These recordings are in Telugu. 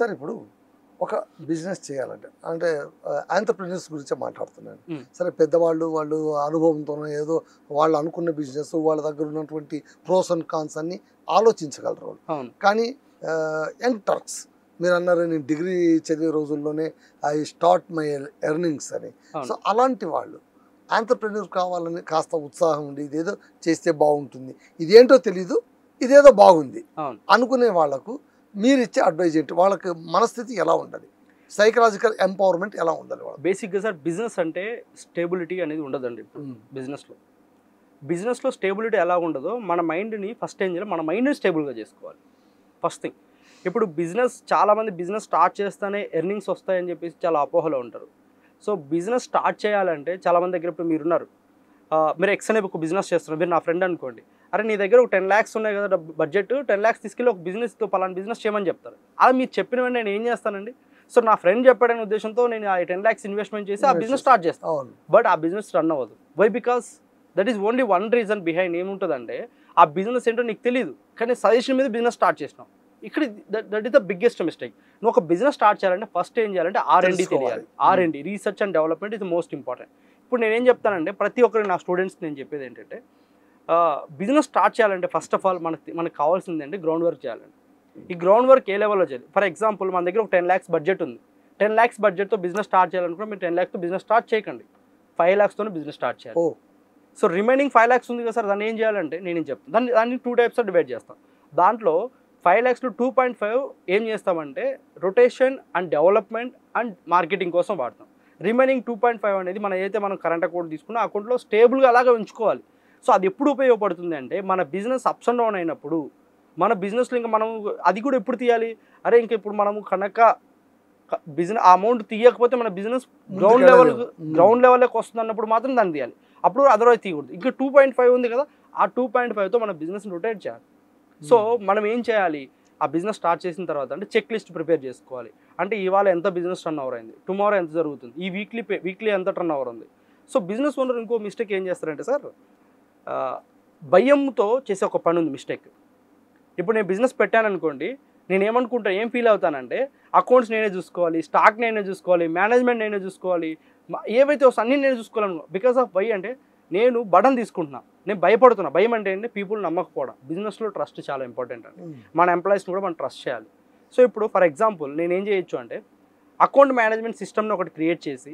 సార్ ఇప్పుడు ఒక బిజినెస్ చేయాలంటే అంటే ఆంటర్‌ప్రెన్యూర్స్ గురించే మాట్లాడుతున్నాను. సరే పెద్దవాళ్ళు వాళ్ళు అనుభవంతోనో ఏదో వాళ్ళు అనుకున్న బిజినెస్ వాళ్ళ దగ్గర ఉన్నటువంటి ప్రోస్ అండ్ కాన్స్ అన్ని ఆలోచించగలరు వాళ్ళు. అవును. కానీ యంగ్ టర్క్స్ మీరు అన్నారు నేను డిగ్రీ చదివే రోజుల్లోనే ఐ స్టార్ట్ మై ఎర్నింగ్స్ అని. సో అలాంటి వాళ్ళు ఆంటర్‌ప్రెన్యూర్ కావాలని కాస్త ఉత్సాహం ఉండి ఇదేదో చేస్తే బాగుంటుంది, ఇదేంటో తెలీదు, ఇదేదో బాగుంది అనుకునే వాళ్ళకు మీరు ఇచ్చే అడ్వైజ్ ఏంటి? వాళ్ళకి మనస్థితి ఎలా ఉండాలి? సైకలాజికల్ ఎంపవర్మెంట్ ఎలా ఉండాలి వాళ్ళకి? బేసిక్గా సార్ బిజినెస్ అంటే స్టేబిలిటీ అనేది ఉండదండి. ఇప్పుడు బిజినెస్లో స్టేబిలిటీ ఎలా ఉండదో మన మైండ్ని ఫస్ట్ ఏం చేయాలి, మన మైండ్ని స్టేబుల్గా చేసుకోవాలి ఫస్ట్ థింగ్. ఇప్పుడు చాలామంది బిజినెస్ స్టార్ట్ చేస్తేనే ఎర్నింగ్స్ వస్తాయని చెప్పేసి చాలా అపోహలో ఉంటారు. సో బిజినెస్ స్టార్ట్ చేయాలంటే చాలామంది దగ్గర ఇప్పుడు మీరున్నారు, మీరు ఎక్స్ అనే ఒక బిజినెస్ చేస్తున్నారు, మీరు నా ఫ్రెండ్ అనుకోండి, అరే నీ దగ్గర ఒక 10 lakhs ఉన్నాయి కదా బడ్జెట్, 10 lakhs తీసుకెళ్ళి ఒక బిజినెస్తో పలానా బిజినెస్ చేయమని చెప్తారు. అలా మీరు చెప్పిన వెంటనే నేను ఏం చేస్తానండి, సో నా ఫ్రెండ్ చెప్పాడనే ఉద్దేశంతో నేను ఆ 10 lakhs ఇన్వెస్ట్మెంట్ చేసి ఆ బిజినెస్ స్టార్ట్ చేస్తాను. బట్ ఆ బిజినెస్ రన్ అవ్వదు. Why? Because that is only one reason behind. ఏముంటుందంటే ఆ బిజినెస్ ఏంటో నీకు తెలియదు, కానీ సజెషన్ మీద బిజినెస్ స్టార్ట్ చేసినావు. ఇక్కడ that is the biggest mistake. నువ్వు ఒక బిజినెస్ స్టార్ట్ చేయాలంటే ఫస్ట్ ఏం చేయాలంటే R&D తెలియాలి. R&D, research and development is most important. ఇప్పుడు నేనేం చెప్తానంటే ప్రతి ఒక్కరికి నా స్టూడెంట్స్కి నేను చెప్పేది ఏంటంటే బిజినెస్ స్టార్ట్ చేయాలంటే ఫస్ట్ ఆఫ్ ఆల్ మనకు కావాల్సింది అంటే గ్రౌండ్ వర్క్ చేయాలండి. ఈ గ్రౌండ్ వర్క్ ఏ లెవెల్లో చేయాలి? ఫర్ ఎగ్జాంపుల్ మన దగ్గర ఒక 10 lakhs బడ్జెట్ ఉంది. 10 lakhs బడ్జెట్తో బిజినెస్ స్టార్ట్ చేయాలనుకుంటే మీరు 10 lakhsతో బిజినెస్ స్టార్ట్ చేయకండి, 5 lakhsతో బిజినెస్ స్టార్ట్ చేయాలి. సో రిమైనింగ్ 5 lakhs ఉంది కదా సార్, దాన్ని ఏం చేయాలంటే నేను చెప్తాను. దాన్ని 2 types డివైడ్ చేస్తాం. దాంట్లో 5 lakhsలో 2.5 ఏం చేస్తామంటే rotation and development and marketing కోసం వాడతాం. రిమైనింగ్ 2.5 అనేది మనం కరెంట్ అకౌంట్ తీసుకున్న అకౌంట్లో స్టేబుల్గా అలాగే ఉంచుకోవాలి. సో అది ఎప్పుడు ఉపయోగపడుతుంది అంటే మన బిజినెస్ అప్స్ అండ్ డౌన్ అయినప్పుడు, మన బిజినెస్లో ఇంకా మనం అది కూడా ఎప్పుడు తీయాలి, అరే ఇంకా ఇప్పుడు మనము కనుక బిజినెస్ ఆ అమౌంట్ తీయకపోతే మన బిజినెస్ గ్రౌండ్ లెవెల్కి వస్తుంది అన్నప్పుడు మాత్రం దాన్ని తీయాలి. అప్పుడు అదర్వైజ్ తీయకూడదు. ఇంకా 2.5 ఉంది కదా, ఆ 2.5తో మన బిజినెస్ రొటేట్ చేయాలి. సో మనం ఏం చేయాలి, ఆ బిజినెస్ స్టార్ట్ చేసిన తర్వాత అంటే చెక్ లిస్ట్ ప్రిపేర్ చేసుకోవాలి. అంటే ఇవాళ ఎంత బిజినెస్ టర్న్ ఓవర్ అయింది, టుమారో ఎంత జరుగుతుంది, ఈ వీక్లీ ఎంత టర్న్ ఓవర్ ఉంది. సో బిజినెస్ ఓనర్ ఇంకో మిస్టేక్ ఏం చేస్తారంటే సార్, భయంతో చేసే ఒక పని ఉంది మిస్టేక్. ఇప్పుడు నేను బిజినెస్ పెట్టాను అనుకోండి, నేను ఏమనుకుంటా, ఏం ఫీల్ అవుతానంటే అకౌంట్స్ నేనే చూసుకోవాలి, స్టాక్ నేనే చూసుకోవాలి, మేనేజ్మెంట్ నేనే చూసుకోవాలి, ఏవైతే వస్తాయి అన్నీ నేనే చూసుకోవాలను. బికాస్ ఆఫ్ వై అంటే నేను బటన్ తీసుకుంటున్నా, నేను భయపడుతున్నా. భయం అంటే ఏంటి? పీపుల్ నమ్మకపోవడం. బిజినెస్లో ట్రస్ట్ చాలా ఇంపార్టెంట్ అండి. మన ఎంప్లాయీస్ని కూడా మనం ట్రస్ట్ చేయాలి. సో ఇప్పుడు ఫర్ ఎగ్జాంపుల్ నేను ఏం చేయొచ్చు అంటే అకౌంట్ మేనేజ్మెంట్ సిస్టమ్ని ఒకటి క్రియేట్ చేసి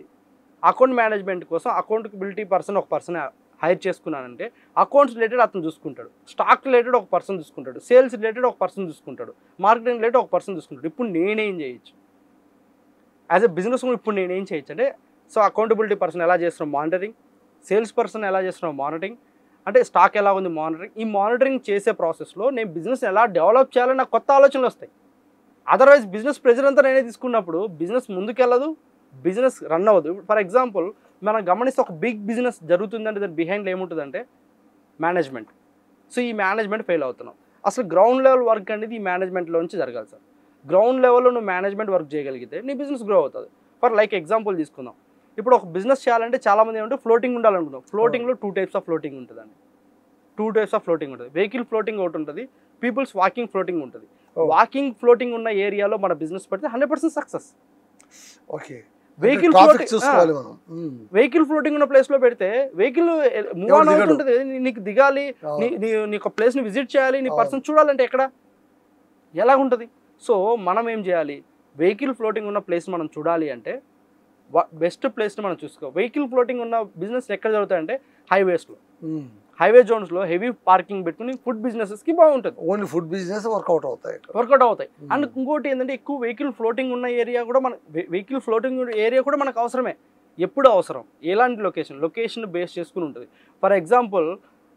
అకౌంట్ మేనేజ్మెంట్ కోసం అకౌంటబిలిటీ పర్సన్ ఒక పర్సన్ హైర్ చేసుకున్నానంటే అకౌంట్స్ రిలేటెడ్ అతను చూసుకుంటాడు, స్టాక్ రిలేటెడ్ ఒక పర్సన్ చూసుకుంటాడు, సేల్స్ రిలేటెడ్ ఒక పర్సన్ చూసుకుంటాడు, మార్కెటింగ్ రిలేటెడ్ ఒక పర్సన్ చూసుకుంటాడు. ఇప్పుడు నేనేం చేయొచ్చు యాజ్ ఎ బిజినెస్? ఇప్పుడు నేనేం చేయొచ్చు అంటే, సో అకౌంటబిలిటీ పర్సన్ ఎలా చేస్తున్నాం మానిటరింగ్, సేల్స్ పర్సన్ ఎలా చేస్తున్నాం మానిటరింగ్, అంటే స్టాక్ ఎలా ఉంది మానిటరింగ్. ఈ మానిటరింగ్ చేసే ప్రాసెస్లో నేను బిజినెస్ ఎలా డెవలప్ చేయాలని నాకు కొత్త ఆలోచనలు వస్తాయి. అదర్వైజ్ బిజినెస్ ప్రెజర్ అంతా నేనే తీసుకున్నప్పుడు బిజినెస్ ముందుకెళ్ళదు, బిజినెస్ రన్ అవ్వదు. ఫర్ ఎగ్జాంపుల్ మనం గమనిస్తే ఒక బిగ్ బిజినెస్ జరుగుతుందంటే దాని బిహైండ్ ఏముంటుందంటే మేనేజ్మెంట్. సో ఈ మేనేజ్మెంట్ ఫెయిల్ అవుతున్నాం. అసలు గ్రౌండ్ లెవెల్ వర్క్ అనేది ఈ మేనేజ్మెంట్లోంచి జరగాలి సార్. గ్రౌండ్ లెవెల్లో నువ్వు మేనేజ్మెంట్ వర్క్ చేయగలిగితే నీ బిజినెస్ గ్రో అవుతుంది. ఫర్ లైక్ ఎగ్జాంపుల్ తీసుకుందాం, ఇప్పుడు ఒక బిజినెస్ చేయాలంటే చాలామంది ఏమంటే ఫ్లోటింగ్ ఉండాలనుకుంటాం. ఫ్లోటింగ్లో 2 types ఆఫ్ ఫ్లోటింగ్ ఉంటుందండి. 2 types ఆఫ్ ఫ్లోటింగ్ ఉంటుంది. వెహికల్ ఫ్లోటింగ్ ఒకటి ఉంటుంది, పీపుల్స్ వాకింగ్ ఫ్లోటింగ్ ఉంటుంది. వాకింగ్ ఫ్లోటింగ్ ఉన్న ఏరియాలో మన బిజినెస్ పెడితే 100% సక్సెస్. ఓకే. వెహికల్ ఫ్లోటింగ్ ఉన్న ప్లేస్లో పెడితే వెహికల్ మూవ్ ఆన్ అవుతుంటుంది, నీకు దిగాలి, నీ ఒక ప్లేస్ని విజిట్ చేయాలి, నీ పర్సన్ చూడాలంటే ఎక్కడ ఎలా ఉంటుంది. సో మనం ఏం చేయాలి, వెహికల్ ఫ్లోటింగ్ ఉన్న ప్లేస్ మనం చూడాలి అంటే బెస్ట్ ప్లేస్ని మనం చూసుకో. వెహికల్ ఫ్లోటింగ్ ఉన్న బిజినెస్ ఎక్కడ జరుగుతాయంటే హైవేస్లో, హైవే జోన్స్లో హెవీ పార్కింగ్ పెట్టుకుని ఫుడ్ బిజినెసెస్కి బాగుంటుంది. ఓన్లీ ఫుడ్ బిజినెస్ వర్కౌట్ అవుతాయి. అండ్ ఇంకోటి ఏంటంటే ఎక్కువ వెహికల్ ఫ్లోటింగ్ ఉన్న ఏరియా కూడా మనకు అవసరమే. ఎప్పుడు అవసరం, ఎలాంటి లొకేషన్ బేస్ చేసుకుని ఉంటుంది. ఫర్ ఎగ్జాంపుల్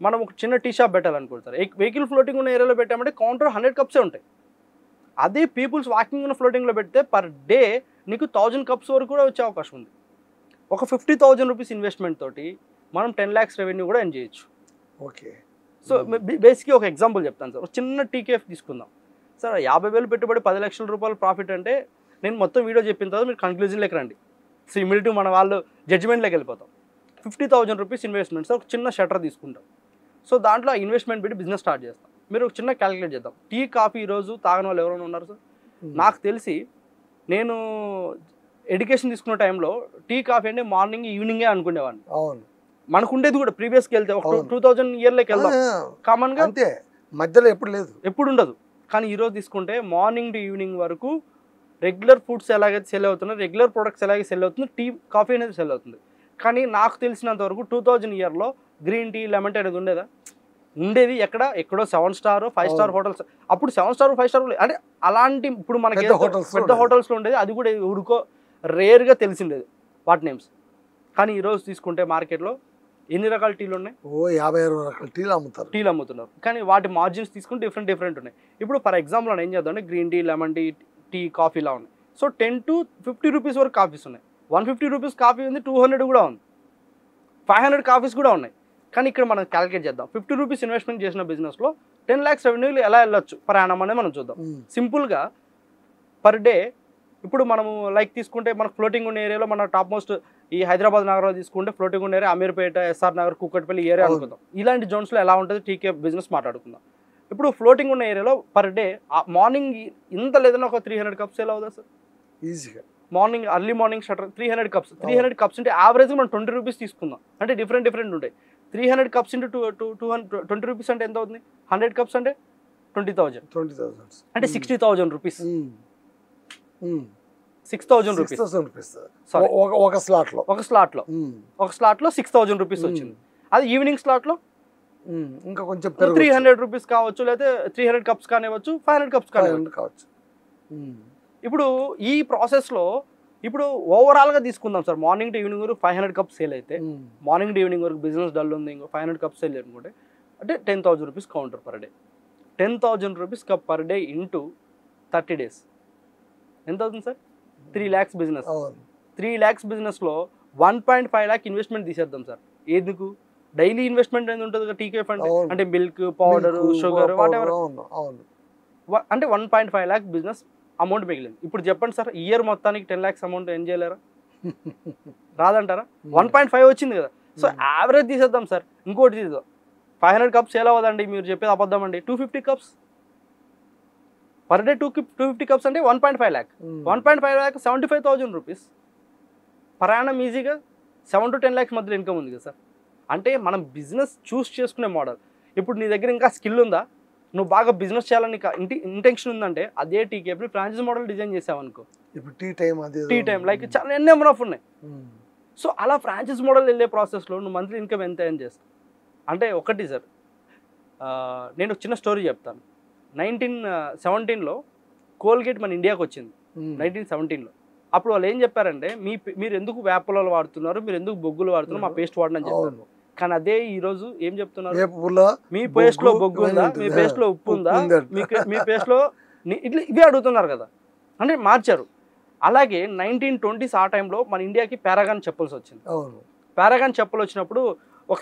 మనం ఒక చిన్న టీ షాప్ పెట్టాలనుకుంటారు, వెహికల్ ఫ్లోటింగ్ ఉన్న ఏరియాలో పెట్టామంటే కౌంటర్ 100 cups ఉంటాయి. అదే పీపుల్స్ వాకింగ్ ఉన్న ఫ్లోటింగ్లో పెడితే పర్ డే నీకు 1000 cups వరకు కూడా వచ్చే అవకాశం ఉంది. ఒక 50,000 rupees ఇన్వెస్ట్మెంట్ తోటి మనం 10 lakhs రెవెన్యూ కూడా ఎర్న్ చేయొచ్చు. ఓకే. సో బేసిక్గా ఒక ఎగ్జాంపుల్ చెప్తాను సార్. ఒక చిన్న టీకేఎఫ్ తీసుకుందాం సార్. 50,000 పెట్టుబడి 10 లక్షల రూపాయలు ప్రాఫిట్ అంటే నేను మొత్తం వీడియో చెప్పిన తర్వాత మీరు కన్క్లూజన్లోకి రండి. సో ఇమీడియట్గా మన వాళ్ళు జడ్జిమెంట్లోకి వెళ్ళిపోతాం. 50,000 rupees ఇన్వెస్ట్మెంట్ సార్. ఒక చిన్న షట్టర్ తీసుకుంటాం. సో దాంట్లో ఆ ఇన్వెస్ట్మెంట్ పెట్టి బిజినెస్ స్టార్ట్ చేస్తాం. మీరు ఒక చిన్న క్యాలిక్యులేట్ చేద్దాం. టీ కాఫీ ఈరోజు తాగని వాళ్ళు ఎవరైనా ఉన్నారు సార్? నాకు తెలిసి నేను ఎడ్యుకేషన్ తీసుకున్న టైంలో టీ కాఫీ అంటే మార్నింగ్ ఈవినింగే అనుకునేవాడిని. అవును, మనకు ఉండేది కూడా ప్రీవియస్కి వెళ్తే ఒక అవును. 2000 ఇయర్లోకి వెళ్దాం కామన్గా అంతే, మధ్యలో ఎప్పుడు లేదు. ఎప్పుడు ఉండదు. కానీ ఈరోజు తీసుకుంటే మార్నింగ్ టు ఈవినింగ్ వరకు రెగ్యులర్ ఫుడ్స్ ఎలాగైతే సెల్ అవుతున్నాయి, రెగ్యులర్ ప్రొడక్ట్స్ ఎలాగే సెల్ అవుతుంది, టీ కాఫీ అనేది సెల్ అవుతుంది. కానీ నాకు తెలిసినంత వరకు 2000 ఇయర్లో గ్రీన్ టీ లెమన్ టీ అనేది ఉండేదా? ఉండేది ఎక్కడో 7 స్టార్ 5 స్టార్ హోటల్స్. అప్పుడు 7 స్టార్ 5 స్టార్ అంటే అలాంటి ఇప్పుడు మనకి పెద్ద హోటల్స్లో ఉండేది. అది కూడా ఉడుకో రేర్గా తెలిసిండేది వాటి నేమ్స్. కానీ ఈరోజు తీసుకుంటే మార్కెట్లో ఎన్ని రకాల టీలు ఉన్నాయి? 56 రకాల టీలు అమ్ముతున్నారు. కానీ వాటి మార్జిన్స్ తీసుకుంటే డిఫరెంట్ ఉన్నాయి. ఇప్పుడు ఫర్ ఎగ్జాంపుల్ మనం ఏం చేద్దాం అంటే green tea, lemon tea, tea, coffee ఇలా ఉన్నాయి. సో 10 to 50 రూపీస్ వరకు కాఫీస్ ఉన్నాయి. 150 రూపీస్ కాఫీ ఉంది, 200 కూడా ఉంది, 500 కాఫీస్ కూడా ఉన్నాయి. కానీ ఇక్కడ మనం క్యాలిక్యులేట్ చేద్దాం. 50 రూపీస్ ఇన్వెస్ట్మెంట్ చేసిన బిజినెస్లో 10 lakhs రెవెన్యూ ఎలా వెళ్ళొచ్చు పర్ యానం అనేది మనం చూద్దాం. సింపుల్గా పర్ డే ఇప్పుడు మనము లైక్ తీసుకుంటే మనకు ఫ్లోటింగ్ ఉన్న ఏరియాలో మన టాప్ మోస్ట్ ఈ హైదరాబాద్ నగరంలో తీసుకుంటే ఫ్లోటింగ్ ఉన్న area Ameerpet, SR Nagar, Kukatpally area అనుకుందాం. ఇలాంటి జోన్స్లో ఎలా ఉంటుంది టీకే బిజినెస్ మాట్లాడుకుందాం. ఇప్పుడు ఫ్లోటింగ్ ఉన్న ఏరియాలో పర్ డే మార్నింగ్ ఇంత లేదన్నా ఒక 300 కప్స్ సేల్ అవుదా సార్? ఈజీగా morning early morning shutter 300 cups. 300 cups అంటే యావరేజ్ మనం 20 రూపీస్ తీసుకుందాం. అంటే డిఫరెంట్ ఉంటాయి. 300 కప్స్ ఇంటూ 20 రూపీస్ అంటే ఎంత అవుతుంది? 100 కప్స్ అంటే 20,000 అంటే 60,000 రూపీస్. 6,000 రూపీస్ ఒక స్లాట్లో 6,000 రూపీస్ వచ్చింది. అది ఈవినింగ్ స్లాట్లో ఇంకా కొంచెం 300 రూపీస్ కావచ్చు, లేదా 300 కప్స్ కానివ్వచ్చు, 500 కప్స్ కావచ్చు. ఇప్పుడు ఈ ప్రాసెస్లో ఇప్పుడు ఓవరాల్గా తీసుకుందాం సార్. మార్నింగ్ టు ఈవినింగ్ వరకు 500 కప్స్ సేల్ అయితే, మార్నింగ్ టు ఈవినింగ్ వరకు బిజినెస్ డల్ ఉంది, ఇంకో 500 కప్స్ సేల్ అనుకుంటే అంటే 10,000 rupees counter per day. 10,000 rupees per day into 30 days ఎంత అవుతుంది సార్? 3 lakhs business. 3 lakhs బిజినెస్లో 1.5 lakh ఇన్వెస్ట్మెంట్ తీసేద్దాం సార్. ఎందుకు? డైలీ ఇన్వెస్ట్మెంట్ అనేది ఉంటుంది టీకే ఫండ్ అంటే milk, powder, sugar, what ever. అంటే 1.5 lakh బిజినెస్ అమౌంట్ మిగిలింది. ఇప్పుడు చెప్పండి సార్, ఇయర్ మొత్తానికి 10 lakhs అమౌంట్ ఏం చేయలేరా? రాదంటారా? 1.5 వచ్చింది కదా. సో యావరేజ్ తీసేద్దాం సార్. ఇంకోటి తీద్దాం, 500 కప్స్ ఎలా అవ్వదండి? మీరు చెప్పేది అబద్ధం అండి. 250 కప్స్ పర్ డే. 250 కప్స్ అంటే 1.5 lakh. 1.5 lakh 75,000 rupees per annum. ఈజీగా 7 to 10 lakhs మధ్యలో ఇన్కమ్ ఉంది కదా సార్. అంటే మనం బిజినెస్ చూస్ చేసుకునే మోడల్. ఇప్పుడు నీ దగ్గర ఇంకా స్కిల్ ఉందా, నువ్వు బాగా బిజినెస్ చేయాలని ఇంటెన్షన్ ఉందంటే అదే టీకేపీ ఫ్రాంచైజ్ మోడల్ డిజైన్ చేసావు అనుకో. ఇప్పుడు టీ టైం లైక్ చాలా ఎన్ని నెంబర్ ఆఫ్ ఉన్నాయి. సో అలా ఫ్రాంచైజ్ మోడల్ వెళ్ళే ప్రాసెస్లో నువ్వు మంత్లీ ఇన్కమ్ ఎంత ఏం చేస్తావు అంటే ఒకటి సార్, నేను చిన్న స్టోరీ చెప్తాను. 1917లో కోల్గేట్ మన ఇండియాకి వచ్చింది. 1917లో అప్పుడు వాళ్ళు ఏం చెప్పారంటే మీరు ఎందుకు వేపలు వాడుతున్నారు, మీరు ఎందుకు బొగ్గులు వాడుతున్నారు, మా పేస్ట్ వాడని చెప్పారు. కానీ అదే ఈరోజు ఏం చెప్తున్నారు? మీ పేస్ట్లో బొగ్గు ఉందా, మీ పేస్ట్లో ఉప్పు ఉందా, మీ పేస్ట్లో ఇట్లా ఇవే అడుగుతున్నారు కదా. అంటే మార్చారు. అలాగే 1920s ఆ టైంలో మన ఇండియాకి పారాగాన్ చెప్పల్స్ వచ్చింది. పారాగాన్ చెప్పులు వచ్చినప్పుడు ఒక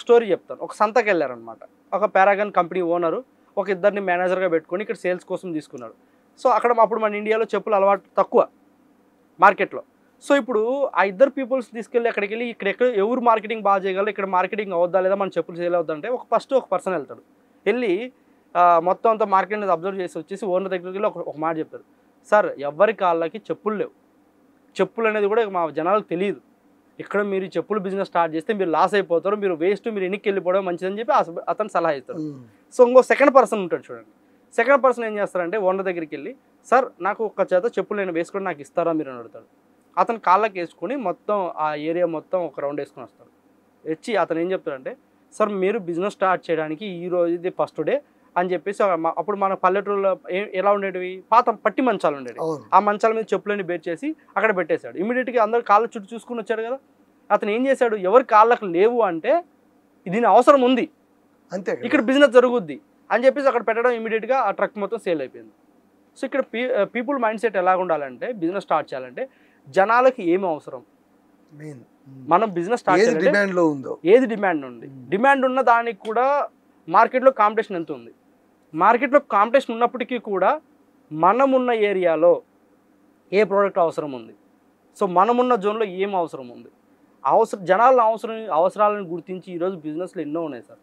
స్టోరీ చెప్తాను. ఒక సంతకి వెళ్ళారనమాట. ఒక పారాగాన్ కంపెనీ ఓనరు ఒక ఇద్దరిని మేనేజర్గా పెట్టుకొని ఇక్కడ సేల్స్ కోసం తీసుకున్నాడు. సో అప్పుడు మన ఇండియాలో చెప్పులు అలవాటు తక్కువ మార్కెట్లో. సో ఇప్పుడు ఆ ఇద్దరు పీపుల్స్ తీసుకెళ్ళి అక్కడికి వెళ్ళి ఇక్కడ ఎవరు మార్కెటింగ్ బాగా చేయగలరు, ఇక్కడ మార్కెటింగ్ అవుద్దా లేదా, మన చెప్పులు సేల్ అవుద్దంటే ఒక పర్సన్ వెళ్తాడు. వెళ్ళి మొత్తం అంతా మార్కెట్ అనేది అబ్జర్వ్ చేసి వచ్చేసి ఓనర్ దగ్గరికి వెళ్ళి ఒక మాట చెప్తారు. సార్, ఎవరి కాళ్ళకి చెప్పులు లేవు, చెప్పులు అనేది కూడా మా జనాలకు తెలియదు, ఇక్కడ మీరు చెప్పులు బిజినెస్ స్టార్ట్ చేస్తే మీరు లాస్ అయిపోతారు, మీరు వేస్ట్, మీరు ఎన్నికి వెళ్ళిపోవడం మంచిదని చెప్పి అతను సలహా ఇస్తాడు. సో ఇంకో సెకండ్ పర్సన్ ఉంటాడు చూడండి. సెకండ్ పర్సన్ ఏం చేస్తారంటే ఓనర్ దగ్గరికి వెళ్ళి, సార్ నాకు ఒక చేత చెప్పులు నేను వేసుకొని నాకు ఇస్తారా మీరు అని అడుగుతాడు. అతను కాళ్ళకి వేసుకొని మొత్తం ఆ ఏరియా మొత్తం ఒక రౌండ్ వేసుకొని వస్తాడు. వచ్చి అతను ఏం చెప్తాడంటే, సార్ మీరు బిజినెస్ స్టార్ట్ చేయడానికి ఈ రోజు ఇది ఫస్ట్ డే అని చెప్పేసి, అప్పుడు మన పల్లెటూరులో ఎలా ఉండేటివి, పాత పట్టి మంచాలు ఉండేవి. ఆ మంచాల మీద చెప్పులని బేర్ చేసి అక్కడ పెట్టేశాడు. ఇమీడియట్గా అందరు కాళ్ళ చుట్టూ చూసుకుని వచ్చాడు కదా. అతను ఏం చేశాడు, ఎవరి కాళ్ళకు లేవు అంటే దీని అవసరం ఉంది, అంతే ఇక్కడ బిజినెస్ జరుగుద్ది అని చెప్పేసి అక్కడ పెట్టడం, ఇమీడియట్గా ఆ ట్రక్ మొత్తం సేల్ అయిపోయింది. సో ఇక్కడ పీపుల్ మైండ్ సెట్ ఎలా ఉండాలంటే, బిజినెస్ స్టార్ట్ చేయాలంటే జనాలకి ఏమి అవసరం, మనం బిజినెస్ స్టార్ట్ చేయాలంటే ఏది డిమాండ్ ఉంది, డిమాండ్ ఉన్న దానికి కూడా మార్కెట్లో కాంపిటీషన్ ఎంత ఉంది. మార్కెట్లో కాంపిటీషన్ ఉన్నప్పటికీ కూడా మనమున్న ఏరియాలో ఏ ప్రోడక్ట్ అవసరం ఉంది, సో మనమున్న జోన్లో ఏం అవసరం ఉంది, జనాల అవసరాలను గుర్తించి ఈరోజు బిజినెస్లు ఎన్నో ఉన్నాయి సార్.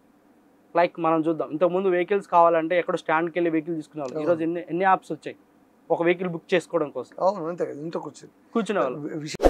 లైక్ మనం చూద్దాం, ఇంతకుముందు వెహికల్స్ కావాలంటే ఎక్కడో స్టాండ్కి వెళ్ళి వెహికల్ తీసుకునేవాళ్ళు. ఈరోజు ఎన్ని యాప్స్ వచ్చాయి. ఒక వెహికల్ బుక్ చేసుకోవడం కోసం అవును అంతే కదా, ఇంట్లో కూర్చొని కూర్చునే వాళ్ళు. విషయం